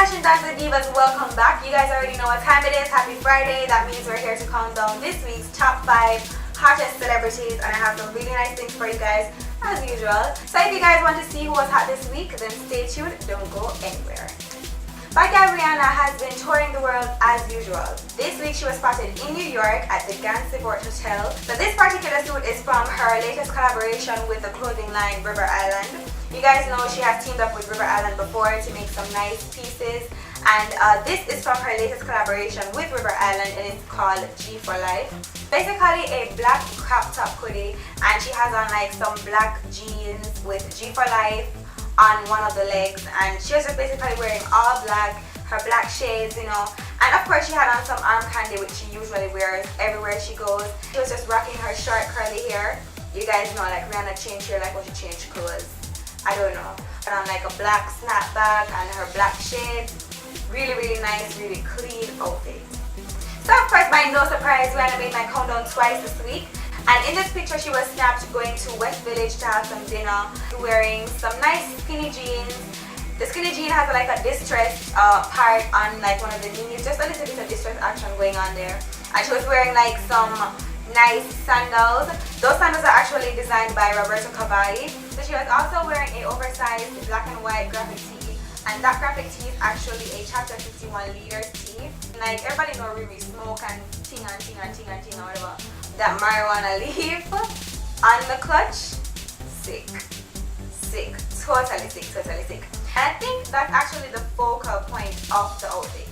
Fashion Dancer Divas, welcome back. You guys already know what time it is. Happy Friday. That means we're here to count down this week's top 5 hottest celebrities, and I have some really nice things for you guys as usual. So if you guys want to see who was hot this week, then stay tuned. Don't go anywhere. Bad girl Rihanna has been touring the world as usual. This week she was spotted in New York at the Gansevoort Hotel. So this particular suit is from her latest collaboration with the clothing line River Island. You guys know she has teamed up with River Island before to make some nice pieces, and this is from her latest collaboration with River Island, and it's called G for Life. Basically a black crop top hoodie, and she has on like some black jeans with G for Life on one of the legs, and she was just basically wearing all black, her black shades, you know, and of course she had on some arm candy, which she usually wears everywhere she goes. She was just rocking her short curly hair. You guys know, like, Rihanna changed hair like when she changed clothes. I don't know. And on like a black snapback and her black shades. Really, really nice, really clean outfit. So of course, by no surprise, Rihanna made my countdown twice this week. And in this picture, she was snapped going to West Village to have some dinner, wearing some nice skinny jeans. The skinny jean has like a distressed part on like one of the knees, just a little bit of distressed action going on there. And she was wearing like some nice sandals. Those sandals are actually designed by Roberto Cavalli. So she was also wearing a oversized black and white graphic tee, and that graphic tee is actually a Chapter 51 Leaders tee. Like, everybody know Riri smoke and ting and ting and ting and ting or whatever. That marijuana leaf on the clutch. Sick. Sick. Totally sick, totally sick. And I think that's actually the focal point of the outfit.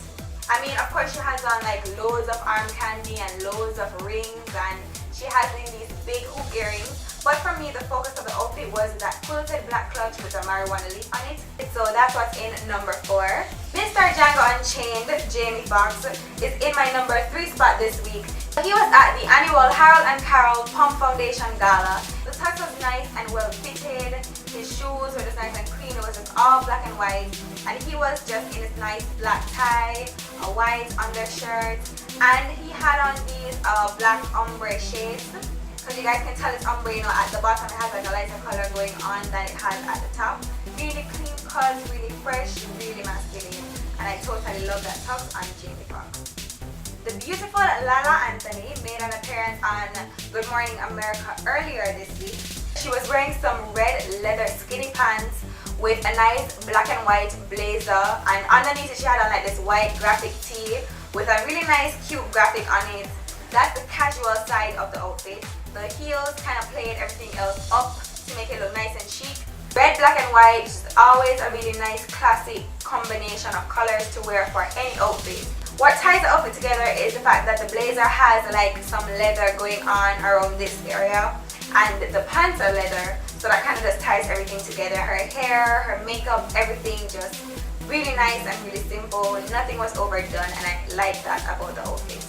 I mean, of course she has on like loads of arm candy and loads of rings, and she has in these big hoop earrings. But for me, the focus of the outfit was that quilted black clutch with a marijuana leaf on it. So that's what's in number 4. Mr. Django Unchained, Jamie Foxx, is in my number 3 spot this week. He was at the annual Harold and Carol Pump Foundation Gala. The tux was nice and well fitted. His shoes were just nice and clean. It was just all black and white. And he was just in his nice black tie, a white undershirt, and he had on these black ombre shades. Because you guys can tell it's ombre, you know, at the bottom it has like a lighter color going on than it has at the top. Really clean cut, really fresh, really masculine. And I totally love that tux on Jamie Foxx. The beautiful Lala Anthony made an appearance on Good Morning America earlier this week. She was wearing some red leather skinny pants with a nice black and white blazer, and underneath it she had on like this white graphic tee with a really nice cute graphic on it. That's the casual side of the outfit. The heels kind of played everything else up to make it look nice and chic. Red, black and white is always a really nice classic combination of colors to wear for any outfit. What ties the outfit together is the fact that the blazer has like some leather going on around this area, and the pants are leather, so that kind of just ties everything together. Her hair, her makeup, everything just really nice and really simple. Nothing was overdone, and I like that about the outfit.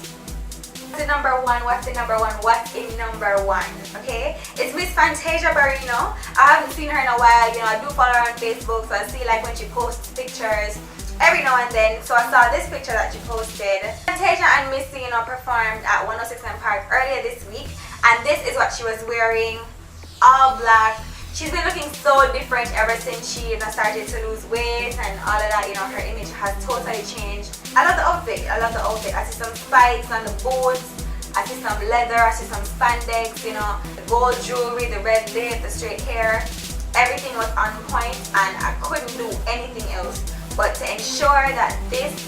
What's in number 1? What's in number 1? What's in number 1? Okay, it's Miss Fantasia Barrino. I haven't seen her in a while. You know, I do follow her on Facebook, so I see like when she posts pictures every now and then. So I saw this picture that she posted. Fantasia and Missy, you know, performed at 106 Park earlier this week, and this is what she was wearing, all black. She's been looking so different ever since she, you know, started to lose weight and all of that. You know, her image has totally changed. I love the outfit. I love the outfit. I see some spikes on the boots. I see some leather. I see some spandex. You know, the gold jewelry, the red lip, the straight hair. Everything was on point, and I couldn't do anything else but to ensure that this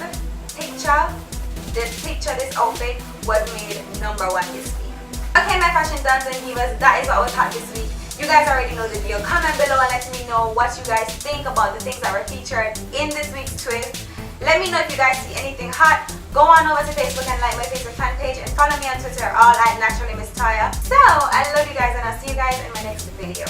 outfit was made number 1 this week. Okay, my fashion dancing divas, that is what was hot this week. You guys already know the deal. Comment below and let me know what you guys think about the things that were featured in this week's twist. Let me know if you guys see anything hot. Go on over to Facebook and like my Facebook fan page, and follow me on Twitter, all at Naturally Miss Taya. So, I love you guys, and I'll see you guys in my next video.